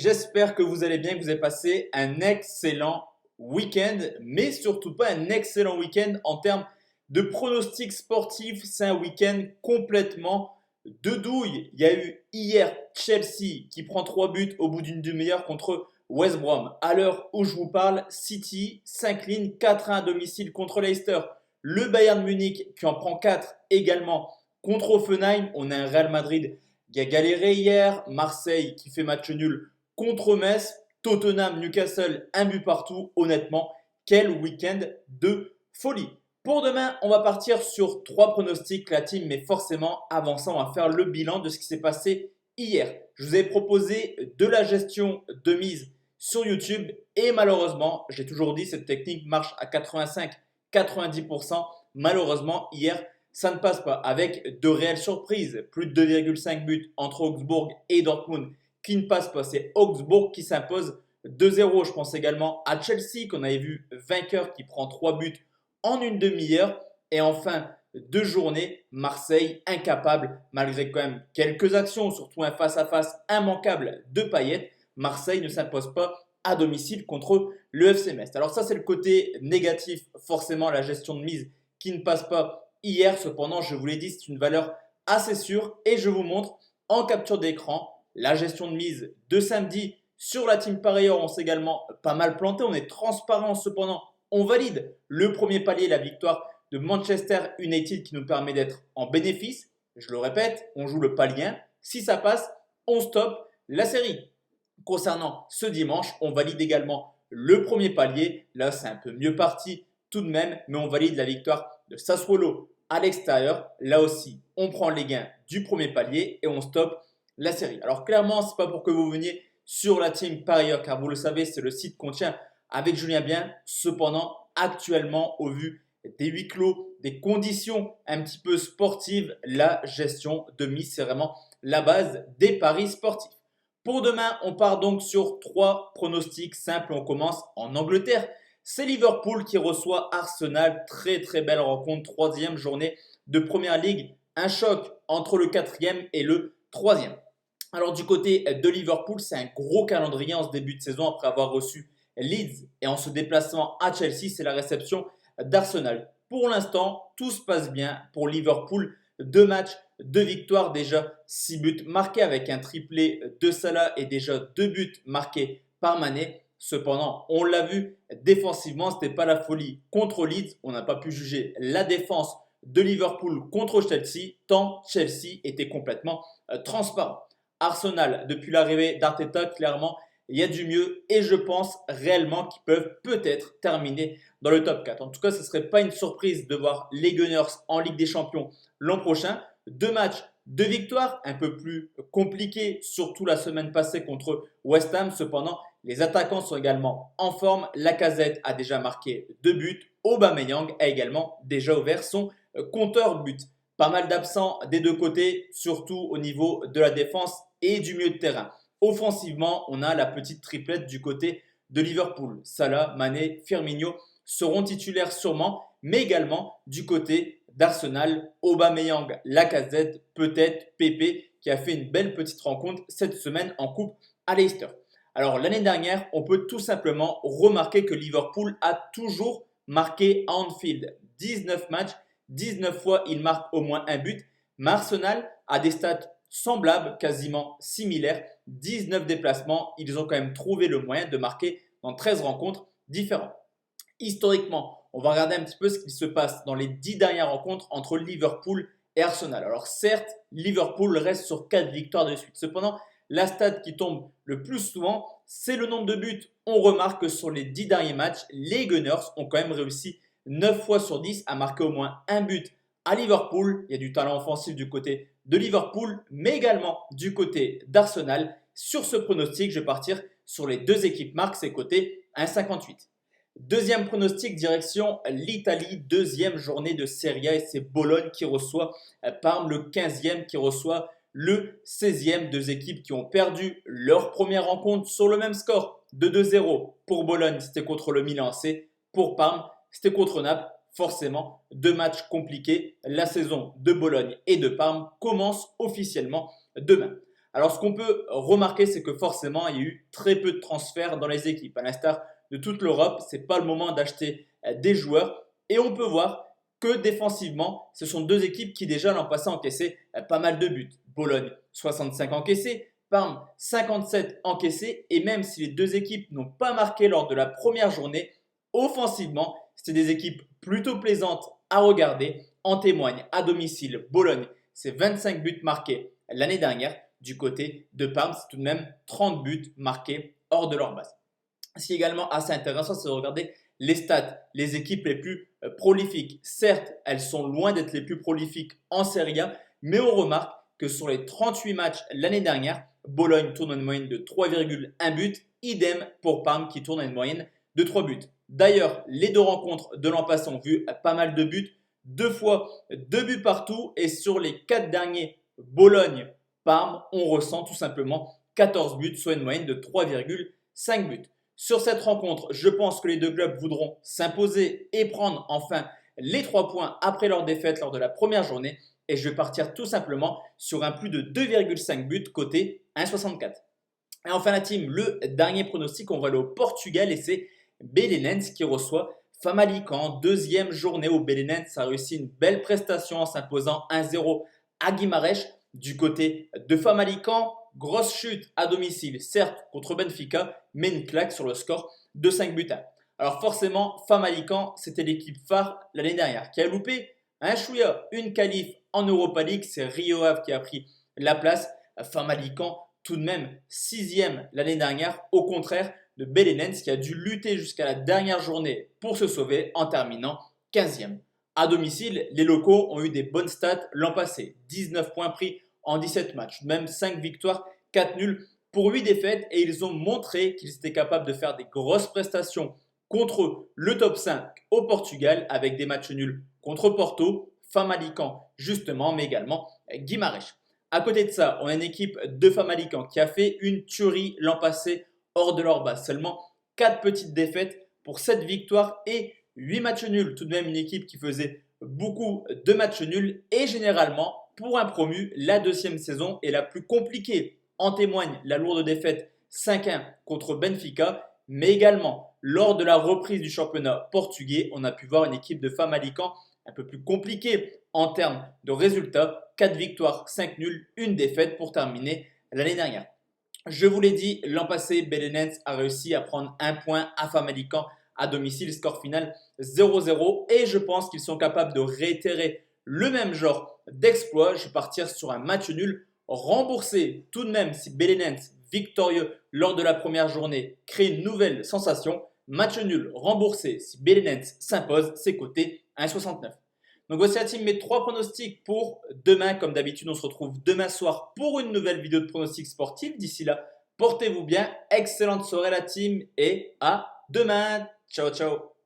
J'espère que vous allez bien, que vous avez passé un excellent week-end, mais surtout pas un excellent week-end en termes de pronostics sportifs. C'est un week-end complètement de douille. Il y a eu hier Chelsea qui prend 3 buts au bout d'une demi-heure contre West Brom. À l'heure où je vous parle, City s'incline 4-1 à domicile contre Leicester. Le Bayern Munich qui en prend 4 également contre Hoffenheim. On a un Real Madrid qui a galéré hier. Marseille qui fait match nul contre Metz. Tottenham, Newcastle, un but partout. Honnêtement, quel week-end de folie. Pour demain, on va partir sur 3 pronostics, la team, mais forcément, avant ça, on va faire le bilan de ce qui s'est passé hier. Je vous ai proposé de la gestion de mise sur YouTube et malheureusement, j'ai toujours dit, cette technique marche à 85-90%. Malheureusement, hier, ça ne passe pas avec de réelles surprises. Plus de 2,5 buts entre Augsbourg et Dortmund qui ne passent pas. C'est Augsbourg qui s'impose 2-0. Je pense également à Chelsea qu'on avait vu vainqueur qui prend 3 buts en une demi-heure. Et en fin de journée, Marseille incapable, malgré quand même quelques actions, surtout un face-à-face immanquable de Payet. Marseille ne s'impose pas à domicile contre le FC Metz. Alors ça, c'est le côté négatif, forcément la gestion de mise qui ne passe pas hier. Cependant, je vous l'ai dit, c'est une valeur assez sûre et je vous montre en capture d'écran la gestion de mise de samedi sur la team parieur. On s'est également pas mal planté, on est transparent cependant. On valide le premier palier, la victoire de Manchester United qui nous permet d'être en bénéfice. Je le répète, on joue le palier 1. Si ça passe, on stoppe la série. Concernant ce dimanche, on valide également le premier palier. Là, c'est un peu mieux parti tout de même, mais on valide la victoire de Sassuolo à l'extérieur. Là aussi, on prend les gains du premier palier et on stoppe la série. Alors clairement, ce n'est pas pour que vous veniez sur la team parieur, car vous le savez, c'est le site qu'on tient avec Julien Bien. Cependant, actuellement, au vu des huis clos, des conditions un petit peu sportives, la gestion de mise, c'est vraiment la base des paris sportifs. Pour demain, on part donc sur 3 pronostics simples. On commence en Angleterre. C'est Liverpool qui reçoit Arsenal. Très très belle rencontre. 3e journée de Première Ligue. Un choc entre le 4e et le 3e. Alors du côté de Liverpool, c'est un gros calendrier en ce début de saison après avoir reçu Leeds et en se déplaçant à Chelsea, c'est la réception d'Arsenal. Pour l'instant, tout se passe bien pour Liverpool. 2 matchs, 2 victoires, déjà 6 buts marqués avec un triplé de Salah et déjà 2 buts marqués par Mané. Cependant, on l'a vu, défensivement, ce n'était pas la folie contre Leeds. On n'a pas pu juger la défense de Liverpool contre Chelsea, tant Chelsea était complètement transparent. Arsenal, depuis l'arrivée d'Arteta, clairement, il y a du mieux et je pense réellement qu'ils peuvent peut-être terminer dans le top 4. En tout cas, ce ne serait pas une surprise de voir les Gunners en Ligue des Champions l'an prochain. 2 matchs, 2 victoires, un peu plus compliqué, surtout la semaine passée contre West Ham. Cependant, les attaquants sont également en forme. Lacazette a déjà marqué 2 buts. Aubameyang a également déjà ouvert son compteur but. Pas mal d'absents des deux côtés, surtout au niveau de la défense et du milieu de terrain. Offensivement, on a la petite triplette du côté de Liverpool. Salah, Mané, Firmino seront titulaires sûrement, mais également du côté d'Arsenal, Aubameyang, Lacazette, peut-être Pepe qui a fait une belle petite rencontre cette semaine en coupe à Leicester. Alors l'année dernière, on peut tout simplement remarquer que Liverpool a toujours marqué à Anfield. 19 matchs, 19 fois il marque au moins un but. Mais Arsenal a des stats semblables, quasiment similaires. 19 déplacements, ils ont quand même trouvé le moyen de marquer dans 13 rencontres différentes. Historiquement, on va regarder un petit peu ce qui se passe dans les 10 dernières rencontres entre Liverpool et Arsenal. Alors certes, Liverpool reste sur 4 victoires de suite. Cependant, la stat qui tombe le plus souvent, c'est le nombre de buts. On remarque que sur les 10 derniers matchs, les Gunners ont quand même réussi 9 fois sur 10 à marquer au moins un but à Liverpool. Il y a du talent offensif du côté de Liverpool, mais également du côté d'Arsenal. Sur ce pronostic, je vais partir sur les 2 équipes marques, c'est coté 1,58. Deuxième pronostic, direction l'Italie, 2e journée de Serie A et c'est Bologne qui reçoit Parme, le 15e qui reçoit le 16e. 2 équipes qui ont perdu leur première rencontre sur le même score de 2-0. Pour Bologne, c'était contre le Milan AC. Pour Parme, c'était contre Naples. Forcément, 2 matchs compliqués. La saison de Bologne et de Parme commence officiellement demain. Alors ce qu'on peut remarquer, c'est que forcément, il y a eu très peu de transferts dans les équipes. À l'instar de toute l'Europe, ce n'est pas le moment d'acheter des joueurs. Et on peut voir que défensivement, ce sont deux équipes qui déjà l'an passé encaissaient pas mal de buts. Bologne, 65 encaissés. Parme, 57 encaissés. Et même si les deux équipes n'ont pas marqué lors de la première journée, offensivement, c'était des équipes plutôt plaisantes à regarder. En témoigne à domicile Bologne, c'est 25 buts marqués l'année dernière. Du côté de Parme, c'est tout de même 30 buts marqués hors de leur base. Ce qui est également assez intéressant, c'est de regarder les stats, les équipes les plus prolifiques. Certes, elles sont loin d'être les plus prolifiques en Serie A, mais on remarque que sur les 38 matchs l'année dernière, Bologne tourne à une moyenne de 3,1 buts, idem pour Parme qui tourne à une moyenne de 3 buts. D'ailleurs, les deux rencontres de l'an passé ont vu pas mal de buts, 2 fois 2 buts partout, et sur les 4 derniers Bologne-Parme, on ressent tout simplement 14 buts, soit une moyenne de 3,5 buts. Sur cette rencontre, je pense que les deux clubs voudront s'imposer et prendre enfin les 3 points après leur défaite lors de la première journée. Et je vais partir tout simplement sur un plus de 2,5 buts côté 1,64. Et enfin la team, le dernier pronostic, on va aller au Portugal et c'est Belenenses qui reçoit Famalicão. Deuxième journée où Belenenses a réussi une belle prestation en s'imposant 1-0 à Guimarães. Du côté de Famalicão, grosse chute à domicile, certes contre Benfica, mais une claque sur le score de 5 buts à 1. Alors forcément, Famalicão, c'était l'équipe phare l'année dernière qui a loupé un chouïa, une qualif en Europa League. C'est Rio Ave qui a pris la place. Famalicão, tout de même 6e l'année dernière, au contraire de Belenenses qui a dû lutter jusqu'à la dernière journée pour se sauver en terminant 15e. À domicile, les locaux ont eu des bonnes stats l'an passé. 19 points pris en 17 matchs, même 5 victoires, 4 nuls pour 8 défaites, et ils ont montré qu'ils étaient capables de faire des grosses prestations contre le top 5 au Portugal avec des matchs nuls contre Porto, Famalicão justement, mais également Guimarães. À côté de ça, on a une équipe de Famalicão qui a fait une tuerie l'an passé hors de leur base. Seulement 4 petites défaites pour 7 victoires et 8 matchs nuls. Tout de même une équipe qui faisait beaucoup de matchs nuls et généralement, pour un promu, la deuxième saison est la plus compliquée. En témoigne la lourde défaite 5-1 contre Benfica, mais également lors de la reprise du championnat portugais, on a pu voir une équipe de Famalicão un peu plus compliquée en termes de résultats. 4 victoires, 5 nuls, 1 défaite pour terminer l'année dernière. Je vous l'ai dit, l'an passé, Belenenses a réussi à prendre 1 point à Famalicão à domicile, score final 0-0, et je pense qu'ils sont capables de réitérer le même genre d'exploit. Je vais partir sur un match nul remboursé tout de même si Belenenses, victorieux lors de la première journée, crée une nouvelle sensation. Match nul remboursé si Belenenses s'impose, c'est coté 1,69. Donc voici la team, mes 3 pronostics pour demain. Comme d'habitude, on se retrouve demain soir pour une nouvelle vidéo de pronostics sportifs. D'ici là, portez-vous bien, excellente soirée la team et à demain. Ciao, ciao.